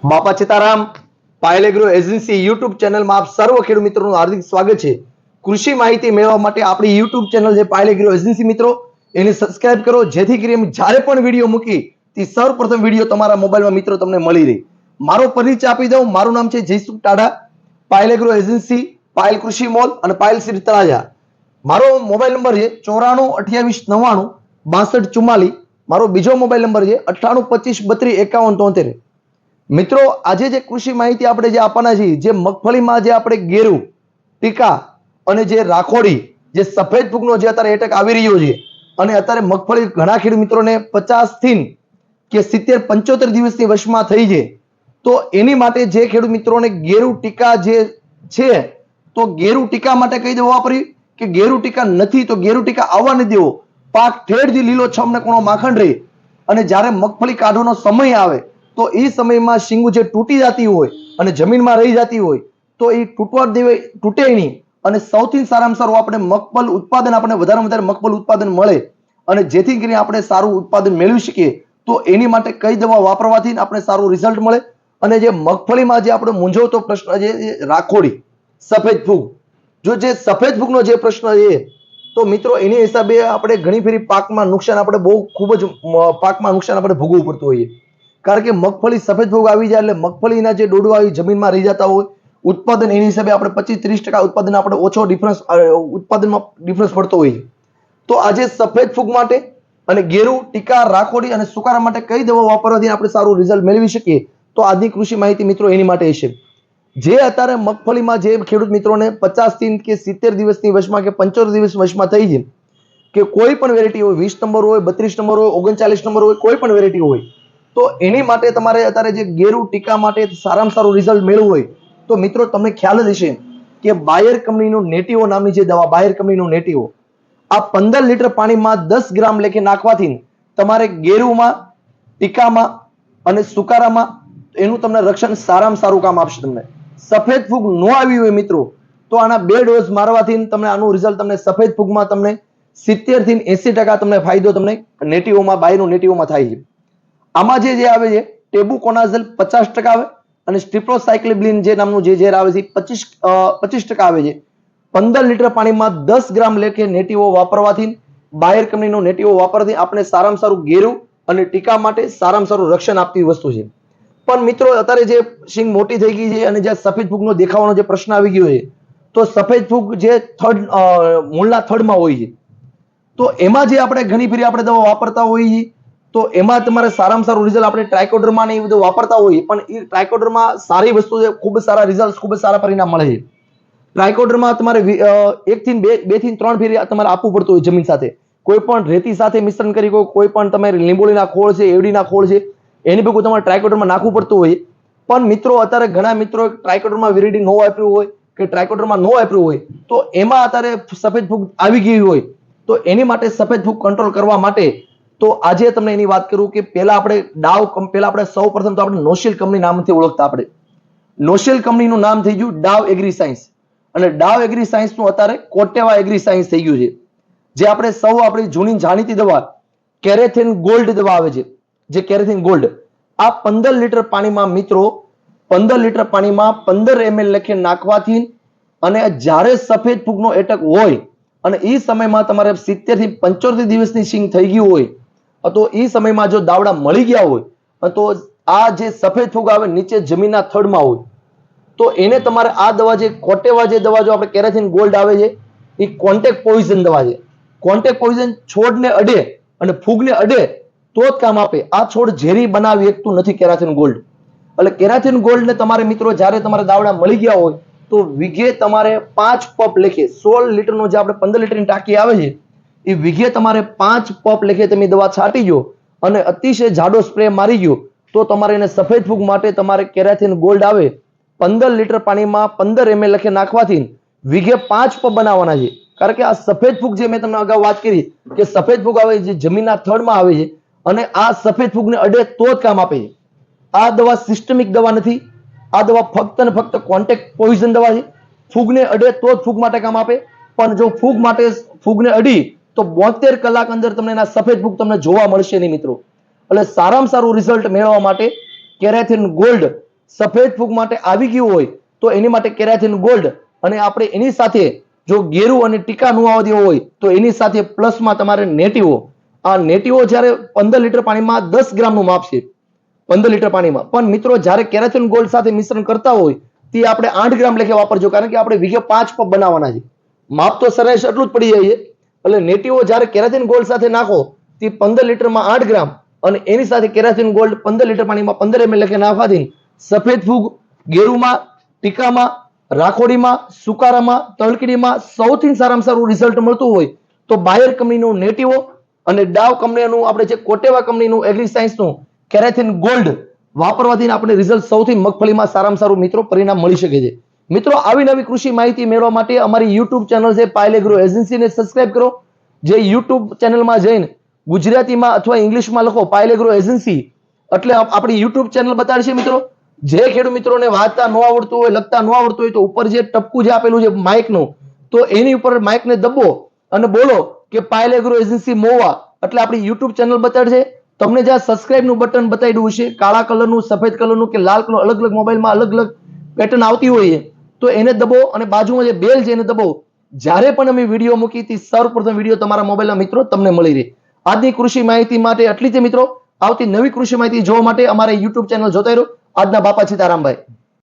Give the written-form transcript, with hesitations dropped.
બાપા Sitaram. Payal agro agency YouTube ચેનલમાં આપ સર્વ ખેડૂત મિત્રોનું હાર્દિક સ્વાગત છે. કૃષિ માહિતી મેળવવા માટે આપણી યુટ્યુબ ચેનલ છે પાયલ એગ્રો એજન્સી મિત્રો, એને સબસ્ક્રાઇબ કરો, જેથી કરીને જ્યારે પણ વિડીયો મૂકી તે સૌપ્રથમ વિડીયો તમારા મોબાઈલમાં મિત્રો તમને મળી રહે. મારો પરિચય આપી દઉં. મારું નામ છે Jaysukh TADA. Payal agro agency, Payal કૃષિ મોલ અને પાયલ સિટી તળાજા. મારો મોબાઈલ નંબર છે 9428926244. મારો બીજો મોબાઈલ નંબર છે 9825325173. મિત્રો, આજે જે કૃષિ માહિતી આપણે જે આપવાના છીએ, જે મગફળીમાં જે આપણે ગેરુ, ટીકા અને જે રાખોડી, જે સફેદ ફૂગનો જે અત્યારે એટેક આવી રહ્યો છે, અને અત્યારે મગફળી ઘણા ખેડૂત મિત્રોને 50 થી કે 70 75 દિવસની વશમાં થઈ છે. તો એની માટે જે ખેડૂત મિત્રોને ગેરુ ટીકા જે છે, તો ગેરુ ટીકા માટે કઈ દવા વાપરી કે ગેરુ ટીકા નથી તો ગેરુ ટીકા આવવા નથી દેવો. પાક ઠેરથી લીલો છમ ને કોણો માખણ રહે, અને જ્યારે મગફળી કાઢવાનો સમય આવે તો એ સમયમાં શીંગું જે તૂટી જતી હોય અને જમીનમાં રહી જતી હોય, તો એ તૂટે નહીં. અને સૌથી સારામાં સારું આપણે મગફળ ઉત્પાદન, આપણે વધારે વધારે મગફળ ઉત્પાદન મળે, અને જેથી કરીને આપણે સારું ઉત્પાદન મેળવી શકીએ, તો એની માટે કઈ દવા વાપરવાથી આપણે સારું રિઝલ્ટ મળે. અને જે મગફળીમાં જે આપણે મૂંઝવતો પ્રશ્ન છે રાખોડી, સફેદ ફૂગ, જો જે સફેદ ફૂગનો જે પ્રશ્ન છે, તો મિત્રો એની હિસાબે આપણે ઘણી ફેરી પાકમાં નુકસાન, આપણે બહુ ખૂબ જ પાકમાં નુકસાન આપણે ભોગવવું પડતું હોઈએ. કારણ કે મગફળી સફેદ ફૂગ આવી જાય એટલે મગફળીના જે ડોડવા આવી જમીનમાં રહી જતા હોય, ઉત્પાદન એની હિસાબે આપણે 25-30% ઉત્પાદન આપણે ઓછો ડિફરન્સ, ઉત્પાદનમાં ડિફરન્સ પડતો હોય. તો આજે સફેદ ફૂગ માટે અને ગેરુ, ટીકા, રાખોડી અને સુકારા માટે કઈ દવા વાપરવાથી આપણે સારું રિઝલ્ટ મેળવી શકીએ, તો આજની કૃષિ માહિતી મિત્રો એની માટે છે. જે અત્યારે મગફળીમાં જે ખેડૂત મિત્રોને 50 થી કે 70 દિવસની વશમાં કે 75 દિવસ વશમાં થઈ છે, કે કોઈ પણ વેરાયટી હોય, 20 નંબર હોય, 32 નંબર હોય, 39 નંબર હોય, કોઈ પણ વેરાયટી હોય, તો એની માટે તમારે અત્યારે જે ગેરુ ટીકા માટે સારામાં સારું રિઝલ્ટ મેળવવું હોય, તો મિત્રો તમને ખ્યાલ જ હશે કે બાયર કંપનીનું નેટિવો નામની જે દવા, બાયર કંપનીનું નેટિવો, આ 15 લીટર પાણીમાં 10 ગ્રામ લેખે નાખવાથી તમારે ગેરુમાં, ટીકામાં અને સુકારામાં એનું તમને રક્ષણ સારામાં સારું કામ આપશે. તમને સફેદ ફૂગ ન આવી હોય મિત્રો, તો આના 2 ડોઝ મારવાથી તમને આનું રિઝલ્ટ તમને સફેદ ફૂગમાં તમને 70 થી 80% તમને ફાયદો તમને નેટિવોમાં, બાયરનું નેટિવોમાં થાય છે. આમાં જે આવે છે ટેબુકોનાઝલ 50% આવે, અને સ્ટ્રિપ્ટોસાયક્લિબ્લિન જે નામનું જે ઝેર આવે છે 25% આવે છે. 15 લીટર પાણીમાં 10 ગ્રામ લેખે નેટિવો વાપરવાથી, બાયર કંપનીનો નેટિવો વાપરવાથી આપણે સારામાં સારું ગેરુ અને ટીકા માટે સારામાં સારું રક્ષણ આપતી વસ્તુ છે. પણ મિત્રો અત્યારે જે શીંગ મોટી થઈ ગઈ છે અને જે સફેદ ફૂગનો દેખાવાનો જે પ્રશ્ન આવી ગયો છે, તો સફેદ ફૂગ જે મૂળના થડમાં હોય છે, તો એમાં જે આપણે ઘણી ફેરી આપણે દવા વાપરતા હોઈએ છીએ, તો એમાં તમારે સારામાં સારું રિઝલ્ટ આપણે ટ્રાયકોડર્મા ને એ બધું વાપરતા હોઈએ, પણ એ ટ્રાયકોડર્મા સારી વસ્તુ છે, ખૂબ જ સારા રિઝલ્ટ, ખૂબ જ સારા પરિણામ મળે છે. ટ્રાયકોડર્મા તમારે 1 થી 2 થી 3 ફેરી તમારે આપવું પડતું હોય જમીન સાથે, કોઈ પણ રેતી સાથે મિશ્રણ કરી, કોઈ પણ તમારે લીંબોળીના ખોળ છે, એવડીના ખોળ છે, એની ભેગું તમારે ટ્રાયકોડર્મા નાખવું પડતું હોય. પણ મિત્રો અત્યારે ઘણા મિત્રો ટ્રાયકોડર્મા વિરીડી ન વાપર્યું હોય કે ટ્રાયકોડર્મા ન વાપર્યું હોય, તો એમાં અત્યારે સફેદ ફૂગ આવી ગઈ હોય, તો એની માટે સફેદ ફૂગ કંટ્રોલ કરવા માટે તો આજે તમને એની વાત કરું કે પહેલા આપણે સૌપ્રથમ તો આપણે નોશિલ કંપની નામથી ઓળખતા. આપણે નોશિલ કંપનીનું નામ થઈ ગયું ડાવ એગ્રી સાયન્સ, અને ડાવ એગ્રી સાયન્સનું અત્યારે કોટેવા એગ્રી સાયન્સ થઈ ગયું છે. જે આપણે આપણી જૂની જાણીતી દવા કેરેથિન ગોલ્ડ દવા આવે છે, જે કેરેથિન ગોલ્ડ, આ 15 લીટર પાણીમાં મિત્રો 15 લીટર પાણીમાં 15 ml લેખે નાખવાથી, અને જ્યારે સફેદ ફૂગનો એટેક હોય અને એ સમયમાં તમારે 70 થી 75 દિવસની શીંગ થઈ ગયું હોય, તો એ સમયમાં જો દાવડા મળી ગયા હોય, તો આ જે સફેદ ફૂગ આવે નીચે જમીનના થડમાં હોય, તો એને તમારે આ દવા જે કોટેવા જે દવા જો આપણે કેરેથિન ગોલ્ડ આવે છે, એ કોન્ટેક્ટ પોઈઝન દવા છે. કોન્ટેક્ટ પોઈઝન છોડને અડે અને ફૂગને અડે તો જ કામ આપે. આ છોડ ઝેરી બનાવી શકતું નથી કેરાથિન ગોલ્ડ. એટલે કેરાથિન ગોલ્ડ ને તમારે મિત્રો જ્યારે તમારે દાવડા મળી ગયા હોય, તો વીઘે તમારે 5 પપ લેખે, 16 લીટરનો જે આપણે 15 લીટરની ટાંકી આવે છે, એ વીઘે તમારે 5 પપ લેખે તમે દવા છાંટી ગયો અને અતિશય જાડો સ્પ્રે મારી ગયો, તો તમારે એને સફેદ ફૂગ માટે તમારે કેરાથિન ગોલ્ડ આવે 15 લીટર પાણીમાં 15 ml લેખે નાખવાથી વીઘે 5 પપ બનાવવાના છે. કારણ કે આ સફેદ ફૂગ જે મેં તમને અગાઉ વાત કરી કે સફેદ ફૂગ આવે જે જમીનના થડમાં આવે છે, અને આ સફેદ ફૂગને અડે તો જ કામ આપે છે. આ દવા સિસ્ટમિક દવા નથી, આ દવા ફક્ત ને ફક્ત કોન્ટેક્ટ પોઈઝન દવા છે. ફૂગને અડે તો જ ફૂગ માટે કામ આપે, પણ જો ફૂગને અડી તો 72 કલાક અંદર તમને એના સફેદ ફૂગ તમને જોવા મળશે નહીં મિત્રો. એટલે સારામાં સારું રિઝલ્ટ મેળવવા માટે કેરેથિન ગોલ્ડ સફેદ ફૂગ માટે આવી ગયું હોય તો એની માટે કેરાથિન ગોલ્ડ, અને આપણે એની સાથે જો ગેરુ અને ટીકા નું આવવા દેવો હોય તો એની સાથે પ્લસમાં તમારે નેટિવો. આ નેટિવો જ્યારે 15 લીટર પાણીમાં 10 ગ્રામનું માપ છે, 15 લીટર પાણીમાં. પણ મિત્રો જ્યારે કેરાથિન ગોલ્ડ સાથે મિશ્રણ કરતા હોય તે આપણે 8 ગ્રામ લેખે વાપરજો, કારણ કે આપણે વીઘે 5 પગ બનાવવાના છે. માપ તો સરેરાશ એટલું જ પડી જાય છે. એટલે નેટિવો જ્યારે કેરાથિન ગોલ્ડ સાથે નાખો તે 15 લીટરમાં 8 ગ્રામ અને એની સાથે કેરાથિન ગોલ્ડ 15 લીટર પાણીમાં 15 ml લેખે નાખવાથી સફેદ ફૂગ, ગેરુમાં, ટીકામાં, રાખોડીમાં, સુકારામાં, તલકીડીમાં સૌથી સારામાં સારું રિઝલ્ટ મળતું હોય તો બાયર કંપનીનું નેટિવો અને ડાવ કંપનીનું આપણે જે કોટેવા કંપનીનું એગ્રી સાયન્સનું કેરાથિન ગોલ્ડ વાપરવાથી આપણે રિઝલ્ટ સૌથી મગફળીમાં સારામાં સારું મિત્રો પરિણામ મળી શકે છે. મિત્રો આવી નવી કૃષિ માહિતી મેળવવા માટે અમારી યુટ્યુબ ચેનલ છે પાયલ એગ્રો એજન્સીને સબસ્ક્રાઇબ કરો. જે યુટ્યુબ ચેનલમાં જઈને ગુજરાતીમાં અથવા ઇંગ્લિશમાં લખો પાયલ એગ્રો એજન્સી એટલે આપણી યુટ્યુબ ચેનલ બતાડશે મિત્રો. જે ખેડૂત મિત્રોને વાંચતા ન આવડતું હોય, લખતા ન આવડતું હોય તો ઉપર જે ટપકું જે આપેલું છે માઇકનું, તો એની ઉપર માઇકને દબો અને બોલો કે પાયલ એગ્રો એજન્સી મોવા, એટલે આપણી યુટ્યુબ ચેનલ બતાડશે. તમને જ્યાં સબસ્ક્રાઇબનું બટન બતાવ્યું છે કાળા કલરનું, સફેદ કલરનું કે લાલ કલર, અલગ અલગ મોબાઈલમાં અલગ અલગ પેટર્ન આવતી હોય તો એને દબો અને બાજુમાં જે બેલ છે એને દબો. જ્યારે પણ અમે વિડીયો મૂકી તે સૌપ્રથમ વિડીયો તમારા મોબાઈલના મિત્રો તમને મળી રહે. આજની કૃષિ માહિતી માટે આટલી જ મિત્રો. આવતી નવી કૃષિ માહિતી જોવા માટે અમારે યુટ્યુબ ચેનલ જોતા રહો. આજના બાપા સીતારામભાઈ.